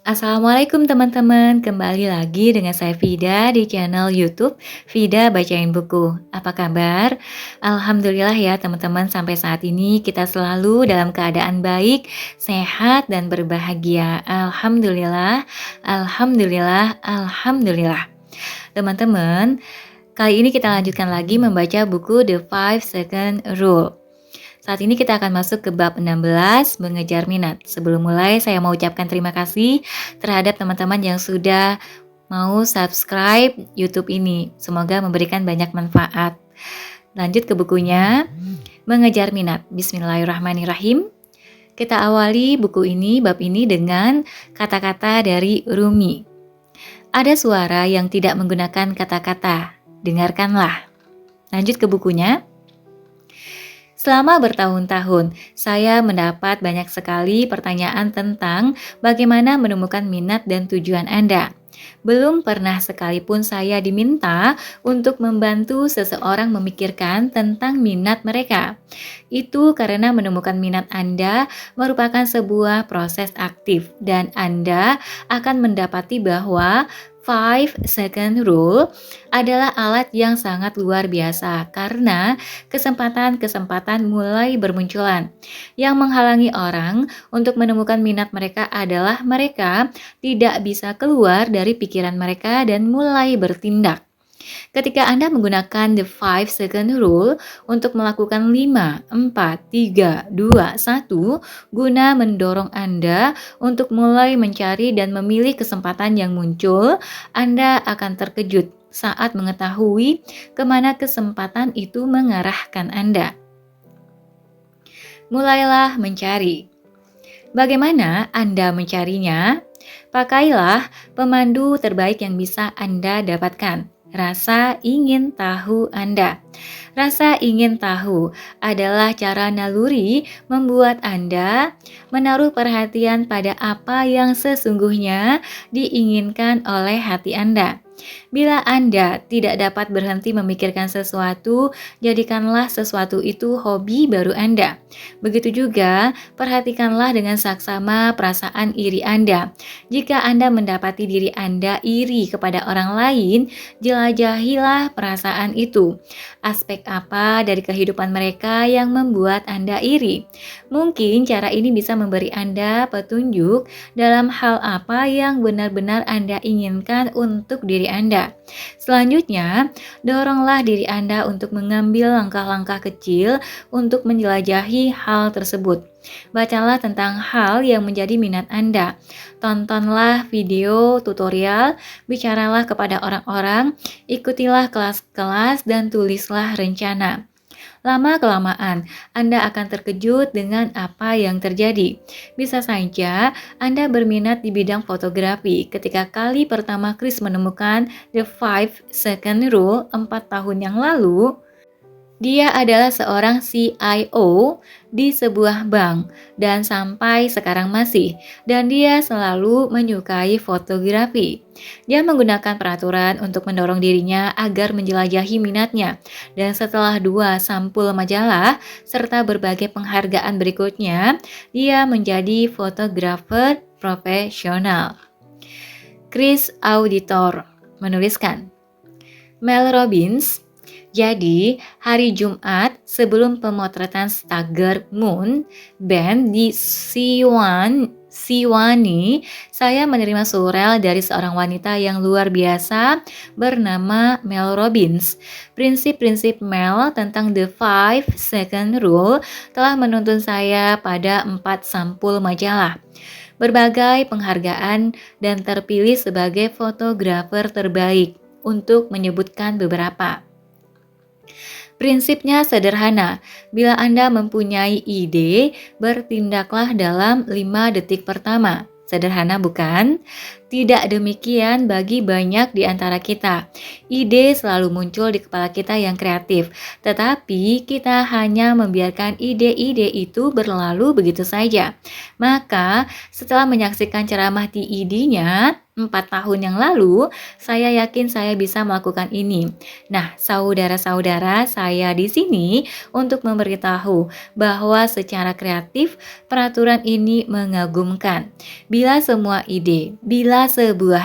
Assalamualaikum teman-teman, kembali lagi dengan saya Vida di channel YouTube Vida Bacain Buku. Apa kabar? Alhamdulillah ya teman-teman, sampai saat ini kita selalu dalam keadaan baik, sehat dan berbahagia. Alhamdulillah, alhamdulillah, alhamdulillah. Teman-teman, kali ini kita lanjutkan lagi membaca buku The 5 Second Rule. Saat ini kita akan masuk ke bab 16, mengejar minat. Sebelum mulai, saya mau ucapkan terima kasih terhadap teman-teman yang sudah mau subscribe YouTube ini. Semoga memberikan banyak manfaat. Lanjut ke bukunya, mengejar minat. Bismillahirrahmanirrahim. Kita awali buku ini, bab ini dengan kata-kata dari Rumi. Ada suara yang tidak menggunakan kata-kata. Dengarkanlah. Lanjut ke bukunya. Selama bertahun-tahun, saya mendapat banyak sekali pertanyaan tentang bagaimana menemukan minat dan tujuan Anda. Belum pernah sekalipun saya diminta untuk membantu seseorang memikirkan tentang minat mereka. Itu karena menemukan minat Anda merupakan sebuah proses aktif dan Anda akan mendapati bahwa 5 Second Rule adalah alat yang sangat luar biasa karena kesempatan-kesempatan mulai bermunculan. Yang menghalangi orang untuk menemukan minat mereka adalah mereka tidak bisa keluar dari pikiran mereka dan mulai bertindak. Ketika Anda menggunakan The 5 Second Rule untuk melakukan 5, 4, 3, 2, 1 guna mendorong Anda untuk mulai mencari dan memilih kesempatan yang muncul, Anda akan terkejut saat mengetahui kemana kesempatan itu mengarahkan Anda. Mulailah mencari. Bagaimana Anda mencarinya? Pakailah pemandu terbaik yang bisa Anda dapatkan. Rasa ingin tahu Anda. Rasa ingin tahu adalah cara naluri membuat Anda menaruh perhatian pada apa yang sesungguhnya diinginkan oleh hati Anda. Bila Anda tidak dapat berhenti memikirkan sesuatu, jadikanlah sesuatu itu hobi baru Anda. Begitu juga, perhatikanlah dengan saksama perasaan iri Anda. Jika Anda mendapati diri Anda iri kepada orang lain, jelajahilah perasaan itu. Aspek apa dari kehidupan mereka yang membuat Anda iri? Mungkin cara ini bisa memberi Anda petunjuk dalam hal apa yang benar-benar Anda inginkan untuk diri Anda. Selanjutnya, doronglah diri Anda untuk mengambil langkah-langkah kecil untuk menjelajahi hal tersebut. Bacalah tentang hal yang menjadi minat Anda. Tontonlah video tutorial, bicaralah kepada orang-orang, ikutilah kelas-kelas, dan tulislah rencana. Lama-kelamaan, Anda akan terkejut dengan apa yang terjadi. Bisa saja Anda berminat di bidang fotografi ketika kali pertama Chris menemukan The 5 Second Rule 4 tahun yang lalu. Dia adalah seorang CIO di sebuah bank dan sampai sekarang masih, dan dia selalu menyukai fotografi. Dia menggunakan peraturan untuk mendorong dirinya agar menjelajahi minatnya, dan setelah 2 sampul majalah serta berbagai penghargaan berikutnya, dia menjadi fotografer profesional. Chris Auditor menuliskan, Mel Robbins. Jadi, hari Jumat sebelum pemotretan Stagger Moon Band di Sewanee, saya menerima surel dari seorang wanita yang luar biasa bernama Mel Robbins. Prinsip-prinsip Mel tentang The 5 Second Rule telah menuntun saya pada 4 sampul majalah, berbagai penghargaan, dan terpilih sebagai fotografer terbaik, untuk menyebutkan beberapa. Prinsipnya sederhana, bila Anda mempunyai ide, bertindaklah dalam 5 detik pertama. Sederhana bukan? Tidak demikian bagi banyak di antara kita. Ide selalu muncul di kepala kita yang kreatif, tetapi kita hanya membiarkan ide-ide itu berlalu begitu saja. Maka, setelah menyaksikan ceramah di ID-nya 4 tahun yang lalu, saya yakin saya bisa melakukan ini. Nah, saudara-saudara, saya di sini untuk memberitahu bahwa secara kreatif peraturan ini mengagumkan. Bila sebuah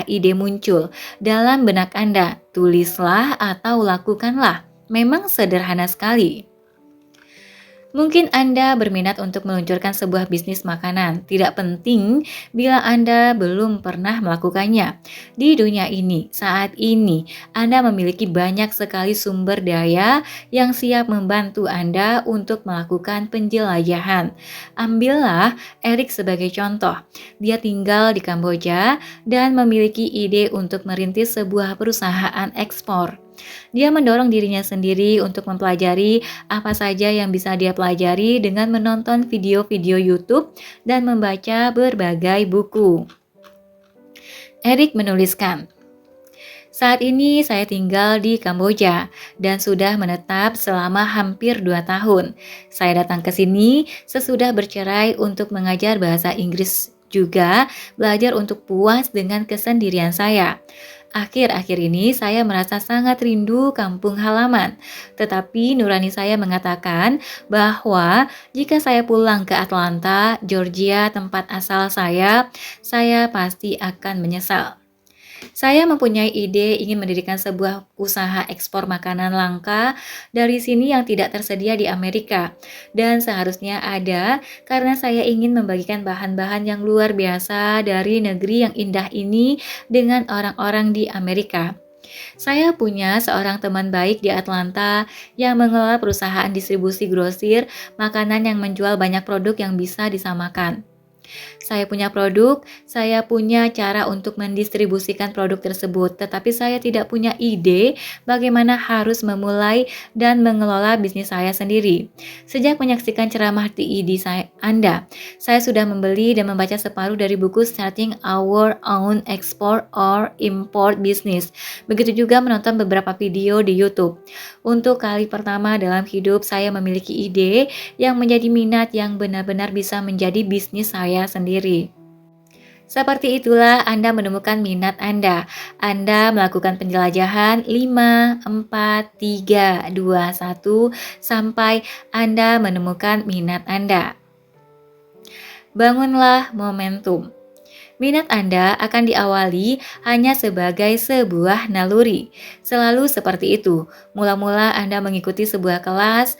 ide muncul dalam benak Anda, tulislah atau lakukanlah. Memang sederhana sekali. Mungkin Anda berminat untuk meluncurkan sebuah bisnis makanan. Tidak penting bila Anda belum pernah melakukannya. Di dunia ini, saat ini, Anda memiliki banyak sekali sumber daya yang siap membantu Anda untuk melakukan penjelajahan. Ambillah Erik sebagai contoh. Dia tinggal di Kamboja dan memiliki ide untuk merintis sebuah perusahaan ekspor. Dia mendorong dirinya sendiri untuk mempelajari apa saja yang bisa dia pelajari dengan menonton video-video YouTube dan membaca berbagai buku. Erik menuliskan, "Saat ini saya tinggal di Kamboja dan sudah menetap selama hampir 2 tahun. Saya datang ke sini sesudah bercerai untuk mengajar bahasa Inggris, juga belajar untuk puas dengan kesendirian saya. Akhir-akhir ini saya merasa sangat rindu kampung halaman, tetapi nurani saya mengatakan bahwa jika saya pulang ke Atlanta, Georgia, tempat asal saya pasti akan menyesal. Saya mempunyai ide ingin mendirikan sebuah usaha ekspor makanan langka dari sini yang tidak tersedia di Amerika, dan seharusnya ada karena saya ingin membagikan bahan-bahan yang luar biasa dari negeri yang indah ini dengan orang-orang di Amerika. Saya punya seorang teman baik di Atlanta yang mengelola perusahaan distribusi grosir makanan yang menjual banyak produk yang bisa disamakan. Saya punya produk, saya punya cara untuk mendistribusikan produk tersebut, tetapi saya tidak punya ide bagaimana harus memulai dan mengelola bisnis saya sendiri. Sejak menyaksikan ceramah di ID Anda, saya sudah membeli dan membaca separuh dari buku Starting Our Own Export or Import Business. Begitu juga menonton beberapa video di YouTube. Untuk kali pertama dalam hidup, saya memiliki ide yang menjadi minat yang benar-benar bisa menjadi bisnis saya sendiri. Seperti itulah Anda menemukan minat Anda. Anda melakukan penjelajahan 5, 4, 3, 2, 1 sampai Anda menemukan minat Anda. Bangunlah momentum. Minat Anda akan diawali hanya sebagai sebuah naluri. Selalu seperti itu. Mula-mula Anda mengikuti sebuah kelas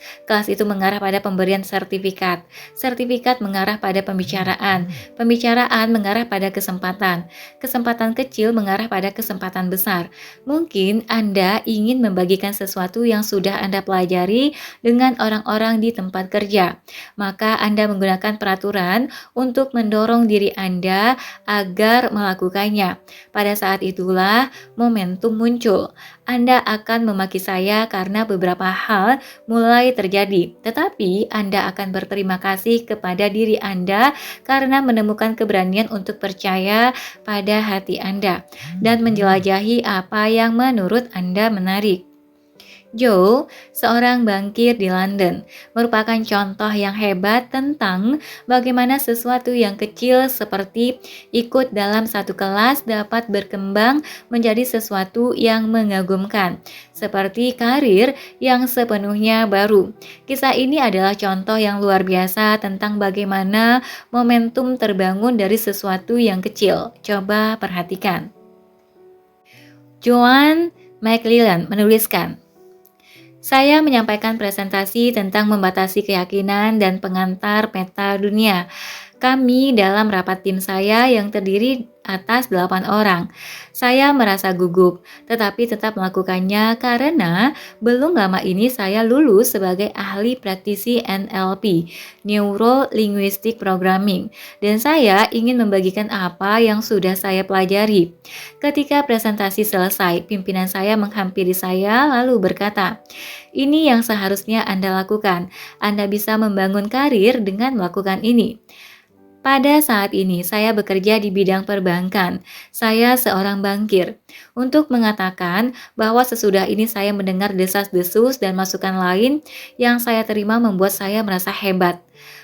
itu mengarah pada pemberian sertifikat. Sertifikat mengarah pada pembicaraan. Pembicaraan mengarah pada kesempatan. Kesempatan kecil mengarah pada kesempatan besar. Mungkin Anda ingin membagikan sesuatu yang sudah Anda pelajari dengan orang-orang di tempat kerja. Maka Anda menggunakan peraturan untuk mendorong diri Anda agar melakukannya. Pada saat itulah momentum muncul. Anda akan memaki saya karena beberapa hal mulai terjadi, tetapi Anda akan berterima kasih kepada diri Anda karena menemukan keberanian untuk percaya pada hati Anda dan menjelajahi apa yang menurut Anda menarik. Joe, seorang bankir di London, merupakan contoh yang hebat tentang bagaimana sesuatu yang kecil seperti ikut dalam satu kelas dapat berkembang menjadi sesuatu yang mengagumkan, seperti karir yang sepenuhnya baru. Kisah ini adalah contoh yang luar biasa tentang bagaimana momentum terbangun dari sesuatu yang kecil. Coba perhatikan. Joan McClellan menuliskan, "Saya menyampaikan presentasi tentang membatasi keyakinan dan pengantar peta dunia. Kami dalam rapat tim saya yang terdiri atas 8 orang. Saya merasa gugup, tetapi tetap melakukannya karena belum lama ini saya lulus sebagai ahli praktisi NLP, Neuro Linguistic Programming, dan saya ingin membagikan apa yang sudah saya pelajari. Ketika presentasi selesai, pimpinan saya menghampiri saya lalu berkata, 'Ini yang seharusnya Anda lakukan. Anda bisa membangun karir dengan melakukan ini.' Pada saat ini, saya bekerja di bidang perbankan. Saya seorang bankir. Untuk mengatakan bahwa sesudah ini saya mendengar desas-desus dan masukan lain yang saya terima membuat saya merasa hebat.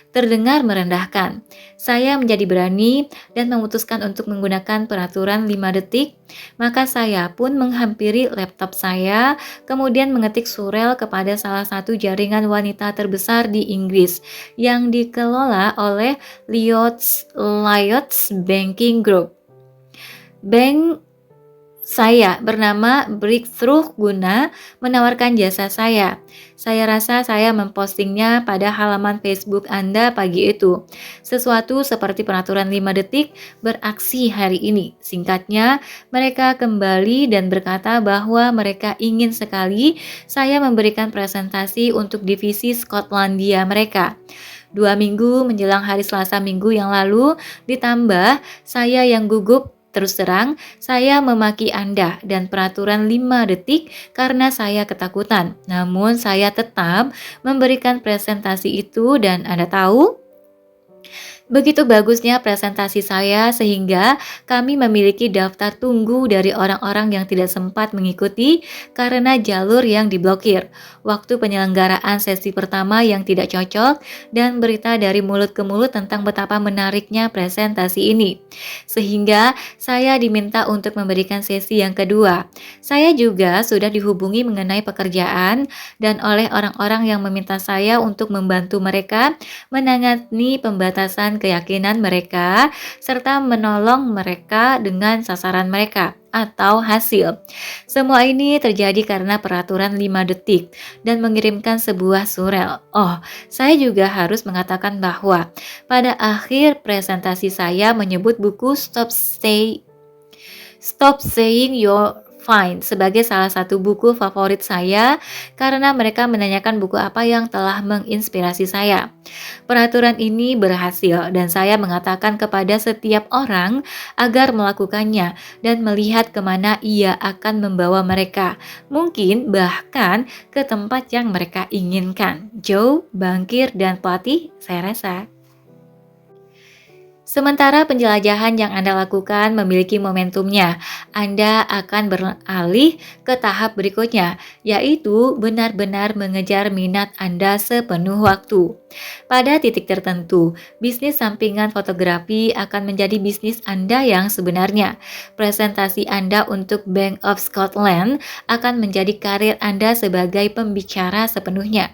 Terdengar merendahkan. Saya menjadi berani dan memutuskan untuk menggunakan peraturan 5 detik, maka saya pun menghampiri laptop saya, kemudian mengetik surel kepada salah satu jaringan wanita terbesar di Inggris yang dikelola oleh Lloyds Banking Group. Bank saya bernama Breakthrough guna menawarkan jasa saya. Saya rasa saya mempostingnya pada halaman Facebook Anda pagi itu. Sesuatu seperti peraturan 5 detik beraksi hari ini. Singkatnya, mereka kembali dan berkata bahwa mereka ingin sekali saya memberikan presentasi untuk divisi Skotlandia mereka. 2 minggu menjelang hari Selasa minggu yang lalu, ditambah saya yang gugup. Terus terang, saya memaki Anda dan peraturan 5 detik karena saya ketakutan. Namun saya tetap memberikan presentasi itu dan Anda tahu, begitu bagusnya presentasi saya sehingga kami memiliki daftar tunggu dari orang-orang yang tidak sempat mengikuti karena jalur yang diblokir, waktu penyelenggaraan sesi pertama yang tidak cocok, dan berita dari mulut ke mulut tentang betapa menariknya presentasi ini. Sehingga saya diminta untuk memberikan sesi yang kedua. Saya juga sudah dihubungi mengenai pekerjaan dan oleh orang-orang yang meminta saya untuk membantu mereka menangani pembatasan keyakinan mereka serta menolong mereka dengan sasaran mereka atau hasil. Semua ini terjadi karena peraturan 5 detik dan mengirimkan sebuah surel. Oh, saya juga harus mengatakan bahwa pada akhir presentasi saya menyebut buku Stop Saying You're Fine sebagai salah satu buku favorit saya karena mereka menanyakan buku apa yang telah menginspirasi saya. Peraturan ini berhasil dan saya mengatakan kepada setiap orang agar melakukannya dan melihat kemana ia akan membawa mereka. Mungkin bahkan ke tempat yang mereka inginkan. Joe, bankir, dan pelatih, saya rasa. Sementara penjelajahan yang Anda lakukan memiliki momentumnya, Anda akan beralih ke tahap berikutnya, yaitu benar-benar mengejar minat Anda sepenuh waktu. Pada titik tertentu, bisnis sampingan fotografi akan menjadi bisnis Anda yang sebenarnya. Presentasi Anda untuk Bank of Scotland akan menjadi karir Anda sebagai pembicara sepenuhnya.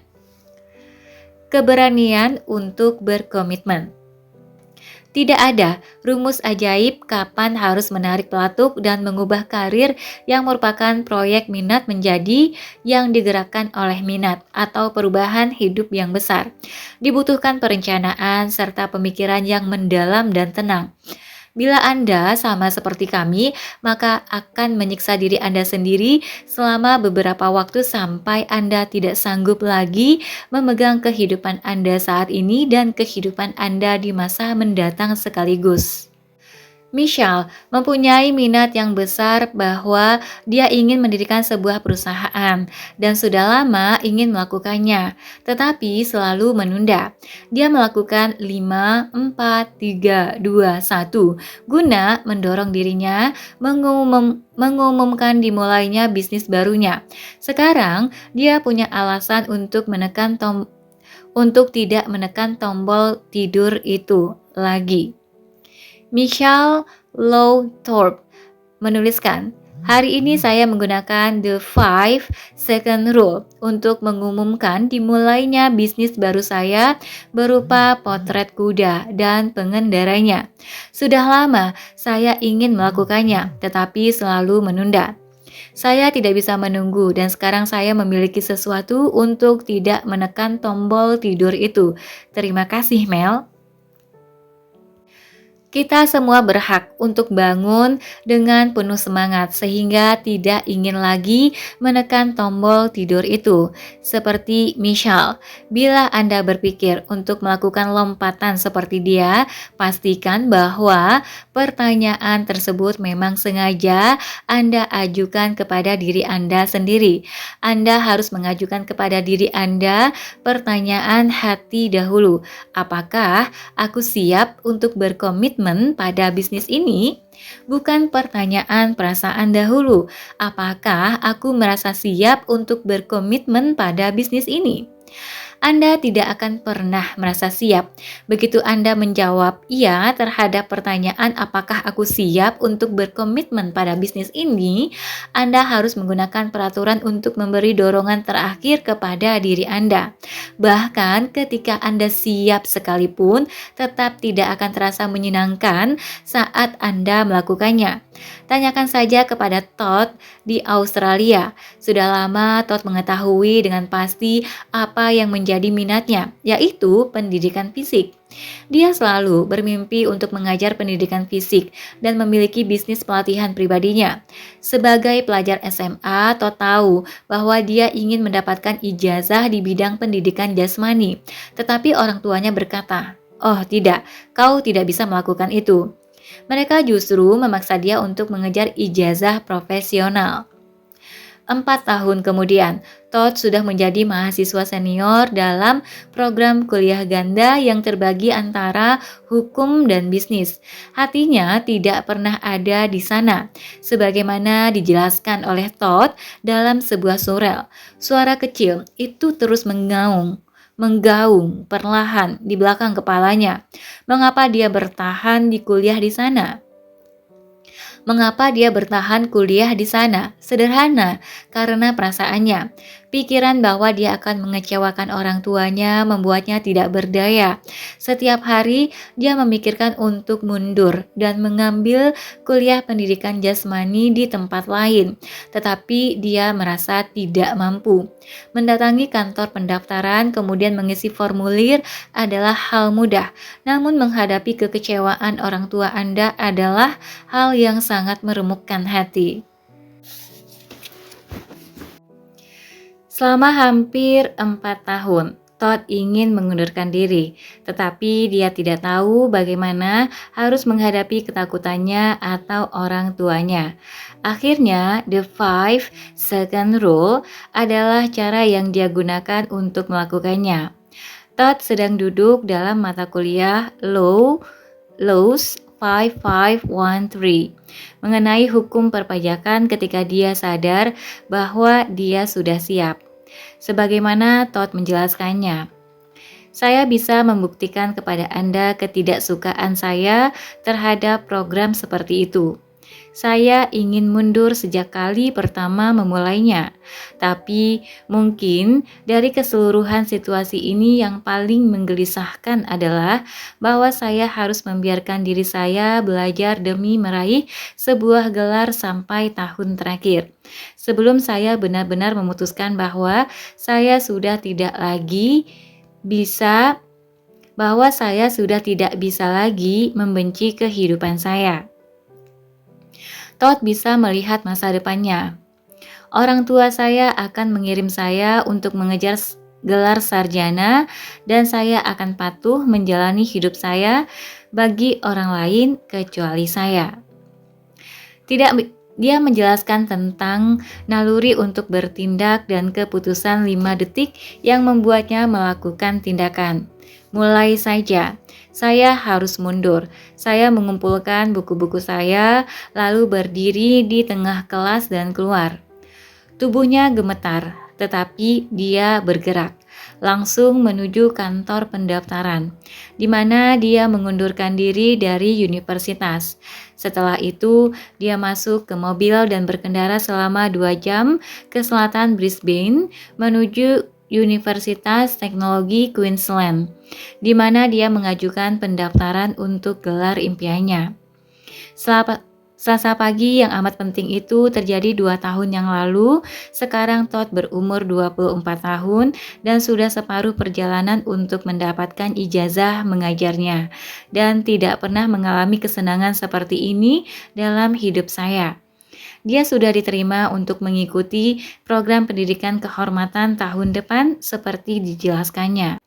Keberanian untuk berkomitmen. Tidak ada rumus ajaib kapan harus menarik pelatuk dan mengubah karir yang merupakan proyek minat menjadi yang digerakkan oleh minat atau perubahan hidup yang besar. Dibutuhkan perencanaan serta pemikiran yang mendalam dan tenang. Bila Anda sama seperti kami, maka akan menyiksa diri Anda sendiri selama beberapa waktu sampai Anda tidak sanggup lagi memegang kehidupan Anda saat ini dan kehidupan Anda di masa mendatang sekaligus. Michelle mempunyai minat yang besar bahwa dia ingin mendirikan sebuah perusahaan dan sudah lama ingin melakukannya, tetapi selalu menunda. Dia melakukan 5, 4, 3, 2, 1 guna mendorong dirinya mengumumkan dimulainya bisnis barunya. Sekarang dia punya alasan untuk tidak menekan tombol tidur itu lagi. Michelle Lowthorpe menuliskan, hari ini saya menggunakan The 5 Second Rule untuk mengumumkan dimulainya bisnis baru saya berupa potret kuda dan pengendaranya. Sudah lama saya ingin melakukannya, tetapi selalu menunda. Saya tidak bisa menunggu dan sekarang saya memiliki sesuatu untuk tidak menekan tombol tidur itu. Terima kasih, Mel. Kita semua berhak untuk bangun dengan penuh semangat sehingga tidak ingin lagi menekan tombol tidur itu. Seperti misal, bila Anda berpikir untuk melakukan lompatan seperti dia, pastikan bahwa pertanyaan tersebut memang sengaja Anda ajukan kepada diri Anda sendiri. Anda harus mengajukan kepada diri Anda pertanyaan hati dahulu. Apakah aku siap untuk berkomitmen pada bisnis ini? Bukan pertanyaan perasaan dahulu. Apakah aku merasa siap untuk berkomitmen pada bisnis ini? Anda tidak akan pernah merasa siap. Begitu Anda menjawab "iya" terhadap pertanyaan apakah aku siap untuk berkomitmen pada bisnis ini, Anda harus menggunakan peraturan untuk memberi dorongan terakhir kepada diri Anda. Bahkan ketika Anda siap sekalipun, tetap tidak akan terasa menyenangkan saat Anda melakukannya. Tanyakan saja kepada Todd di Australia. Sudah lama Todd mengetahui dengan pasti apa yang menjadi minatnya, yaitu pendidikan fisik. Dia selalu bermimpi untuk mengajar pendidikan fisik dan memiliki bisnis pelatihan pribadinya. Sebagai pelajar SMA, Todd tahu bahwa dia ingin mendapatkan ijazah di bidang pendidikan jasmani, tetapi orang tuanya berkata, "Oh tidak, kau tidak bisa melakukan itu." Mereka justru memaksa dia untuk mengejar ijazah profesional. 4 tahun kemudian, Todd sudah menjadi mahasiswa senior dalam program kuliah ganda yang terbagi antara hukum dan bisnis. Hatinya tidak pernah ada di sana, sebagaimana dijelaskan oleh Todd dalam sebuah surel. Suara kecil itu terus menggaung perlahan di belakang kepalanya. Mengapa dia bertahan di kuliah di sana? Mengapa dia bertahan kuliah di sana? Sederhana, karena perasaannya. Pikiran bahwa dia akan mengecewakan orang tuanya membuatnya tidak berdaya. Setiap hari dia memikirkan untuk mundur dan mengambil kuliah pendidikan jasmani di tempat lain, tetapi dia merasa tidak mampu. Mendatangi kantor pendaftaran kemudian mengisi formulir adalah hal mudah, namun menghadapi kekecewaan orang tua Anda adalah hal yang sangat meremukkan hati. Selama hampir 4 tahun, Todd ingin mengundurkan diri, tetapi dia tidak tahu bagaimana harus menghadapi ketakutannya atau orang tuanya. Akhirnya, the 5-second rule adalah cara yang dia gunakan untuk melakukannya. Todd sedang duduk dalam mata kuliah Laws 5513 mengenai hukum perpajakan ketika dia sadar bahwa dia sudah siap. Sebagaimana Todd menjelaskannya, saya bisa membuktikan kepada Anda ketidaksukaan saya terhadap program seperti itu. Saya ingin mundur sejak kali pertama memulainya, tapi mungkin dari keseluruhan situasi ini yang paling menggelisahkan adalah bahwa saya harus membiarkan diri saya belajar demi meraih sebuah gelar sampai tahun terakhir. Sebelum saya benar-benar memutuskan bahwa saya sudah tidak bisa lagi membenci kehidupan saya. Todd bisa melihat masa depannya. Orang tua saya akan mengirim saya untuk mengejar gelar sarjana dan saya akan patuh menjalani hidup saya bagi orang lain kecuali saya. Dia menjelaskan tentang naluri untuk bertindak dan keputusan 5 detik yang membuatnya melakukan tindakan. Mulai saja, saya harus mundur. Saya mengumpulkan buku-buku saya, lalu berdiri di tengah kelas dan keluar. Tubuhnya gemetar, tetapi dia bergerak, langsung menuju kantor pendaftaran, di mana dia mengundurkan diri dari universitas. Setelah itu, dia masuk ke mobil dan berkendara selama 2 jam ke selatan Brisbane menuju Universitas Teknologi Queensland, di mana dia mengajukan pendaftaran untuk gelar impiannya. Selasa pagi yang amat penting itu terjadi 2 tahun yang lalu. Sekarang Todd berumur 24 tahun dan sudah separuh perjalanan untuk mendapatkan ijazah mengajarnya. Dan tidak pernah mengalami kesenangan seperti ini dalam hidup saya. Dia sudah diterima untuk mengikuti program pendidikan kehormatan tahun depan seperti dijelaskannya.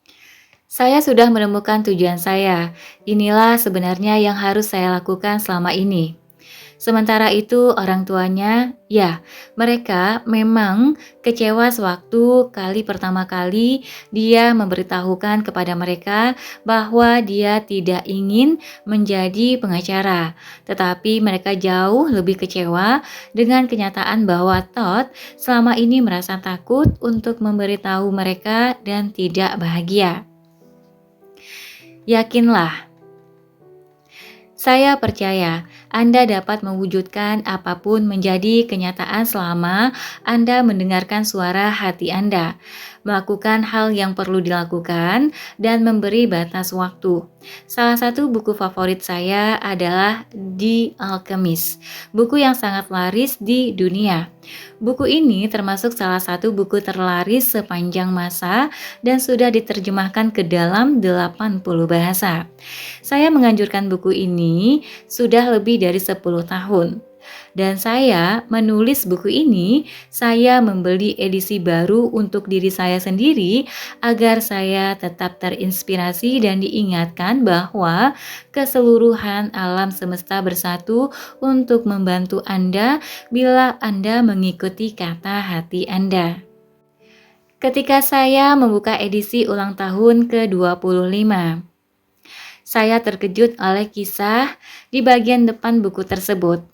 Saya sudah menemukan tujuan saya. Inilah sebenarnya yang harus saya lakukan selama ini. Sementara itu orang tuanya, ya, mereka memang kecewa sewaktu kali pertama kali dia memberitahukan kepada mereka bahwa dia tidak ingin menjadi pengacara. Tetapi mereka jauh lebih kecewa dengan kenyataan bahwa Todd selama ini merasa takut untuk memberitahu mereka dan tidak bahagia. Yakinlah, saya percaya Anda dapat mewujudkan apapun menjadi kenyataan selama Anda mendengarkan suara hati Anda, melakukan hal yang perlu dilakukan, dan memberi batas waktu. Salah satu buku favorit saya adalah The Alchemist, buku yang sangat laris di dunia. Buku ini termasuk salah satu buku terlaris sepanjang masa dan sudah diterjemahkan ke dalam 80 bahasa. Saya menganjurkan buku ini sudah lebih dari 10 tahun. Dan saya menulis buku ini, saya membeli edisi baru untuk diri saya sendiri agar saya tetap terinspirasi dan diingatkan bahwa keseluruhan alam semesta bersatu untuk membantu Anda bila Anda mengikuti kata hati Anda. Ketika saya membuka edisi ulang tahun ke-25, saya terkejut oleh kisah di bagian depan buku tersebut.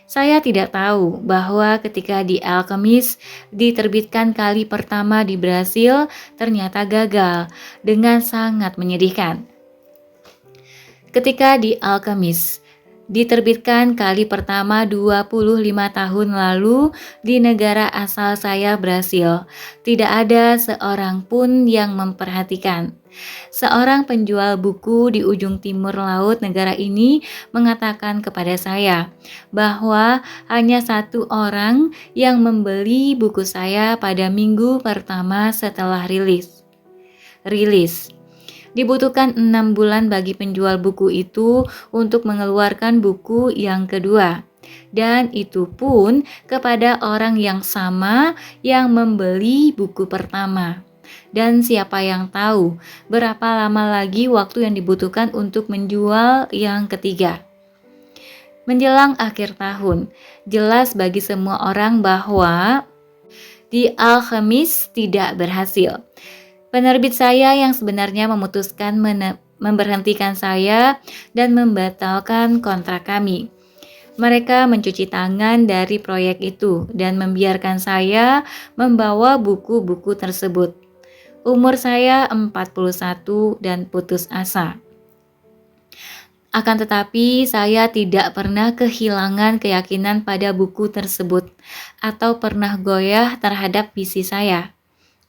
Saya tidak tahu bahwa ketika The Alchemist diterbitkan kali pertama di Brasil, ternyata gagal dengan sangat menyedihkan. Ketika The Alchemist diterbitkan kali pertama 25 tahun lalu di negara asal saya, Brasil, tidak ada seorang pun yang memperhatikan. Seorang penjual buku di ujung timur laut negara ini mengatakan kepada saya bahwa hanya satu orang yang membeli buku saya pada minggu pertama setelah rilis. Dibutuhkan 6 bulan bagi penjual buku itu untuk mengeluarkan buku yang kedua. Dan itu pun kepada orang yang sama yang membeli buku pertama. Dan siapa yang tahu berapa lama lagi waktu yang dibutuhkan untuk menjual yang ketiga. Menjelang akhir tahun, jelas bagi semua orang bahwa The Alchemist tidak berhasil. Penerbit saya yang sebenarnya memutuskan memberhentikan saya dan membatalkan kontrak kami. Mereka mencuci tangan dari proyek itu dan membiarkan saya membawa buku-buku tersebut. Umur saya 41 dan putus asa. Akan tetapi saya tidak pernah kehilangan keyakinan pada buku tersebut atau pernah goyah terhadap visi saya.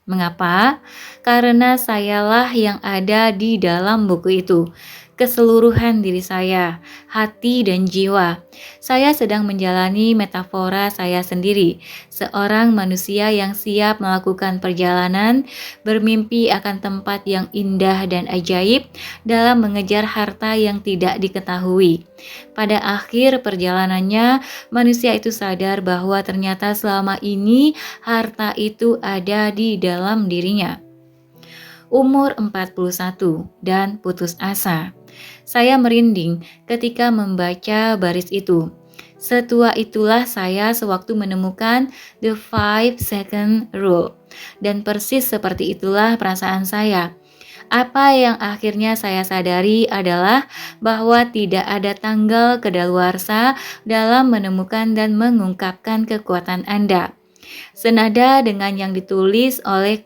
Mengapa? Karena sayalah yang ada di dalam buku itu. Keseluruhan diri saya, hati dan jiwa. Saya sedang menjalani metafora saya sendiri, seorang manusia yang siap melakukan perjalanan, bermimpi akan tempat yang indah dan ajaib dalam mengejar harta yang tidak diketahui. Pada akhir perjalanannya, manusia itu sadar bahwa ternyata selama ini harta itu ada di dalam dirinya. Umur 41 dan putus asa. Saya merinding ketika membaca baris itu. Setua itulah saya sewaktu menemukan The 5-Second Rule. Dan persis seperti itulah perasaan saya. Apa yang akhirnya saya sadari adalah bahwa tidak ada tanggal kedaluarsa dalam menemukan dan mengungkapkan kekuatan Anda. Senada dengan yang ditulis oleh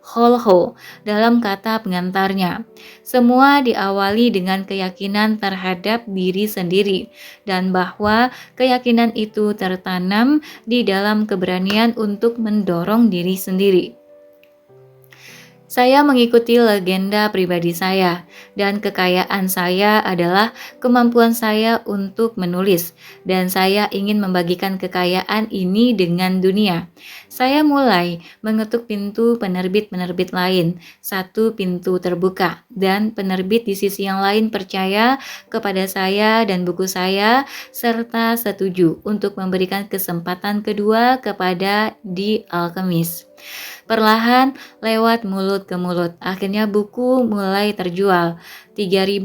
Holho dalam kata pengantarnya. Semua diawali dengan keyakinan terhadap diri sendiri dan bahwa keyakinan itu tertanam di dalam keberanian untuk mendorong diri sendiri. Saya mengikuti legenda pribadi saya, dan kekayaan saya adalah kemampuan saya untuk menulis, dan saya ingin membagikan kekayaan ini dengan dunia. Saya mulai mengetuk pintu penerbit-penerbit lain, satu pintu terbuka, dan penerbit di sisi yang lain percaya kepada saya dan buku saya, serta setuju untuk memberikan kesempatan kedua kepada The Alchemist. Perlahan lewat mulut ke mulut, akhirnya buku mulai terjual. 3.000,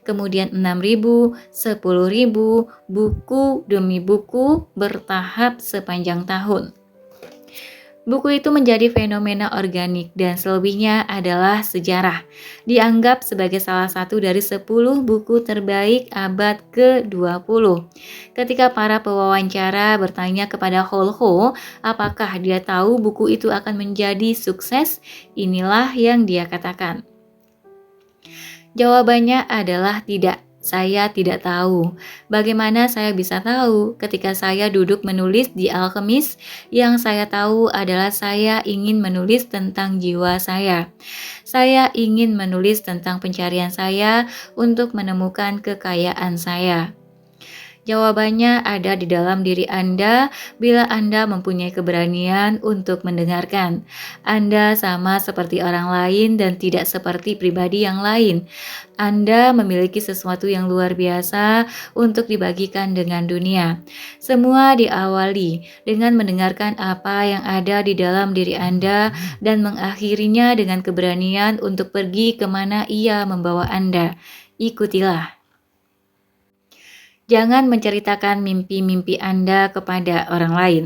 kemudian 6.000, 10.000, buku demi buku bertahap sepanjang tahun. Buku itu menjadi fenomena organik dan selebihnya adalah sejarah. Dianggap sebagai salah satu dari 10 buku terbaik abad ke-20. Ketika para pewawancara bertanya kepada Holho apakah dia tahu buku itu akan menjadi sukses, inilah yang dia katakan. Jawabannya adalah tidak. Saya tidak tahu. Bagaimana saya bisa tahu ketika saya duduk menulis di Alchemist? Yang saya tahu adalah saya ingin menulis tentang jiwa saya. Saya ingin menulis tentang pencarian saya untuk menemukan kekayaan saya. Jawabannya ada di dalam diri Anda bila Anda mempunyai keberanian untuk mendengarkan. Anda sama seperti orang lain dan tidak seperti pribadi yang lain. Anda memiliki sesuatu yang luar biasa untuk dibagikan dengan dunia. Semua diawali dengan mendengarkan apa yang ada di dalam diri Anda dan mengakhirinya dengan keberanian untuk pergi kemana ia membawa Anda. Ikutilah. Jangan menceritakan mimpi-mimpi Anda kepada orang lain.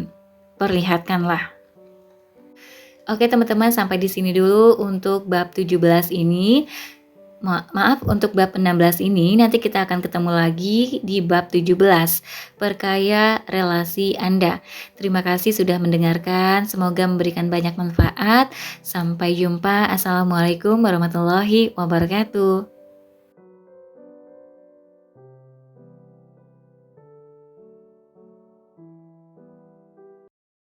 Perlihatkanlah. Oke teman-teman, sampai di sini dulu untuk bab 17 ini. Maaf, untuk bab 16 ini nanti kita akan ketemu lagi di bab 17, perkaya relasi Anda. Terima kasih sudah mendengarkan, semoga memberikan banyak manfaat. Sampai jumpa. Assalamualaikum warahmatullahi wabarakatuh.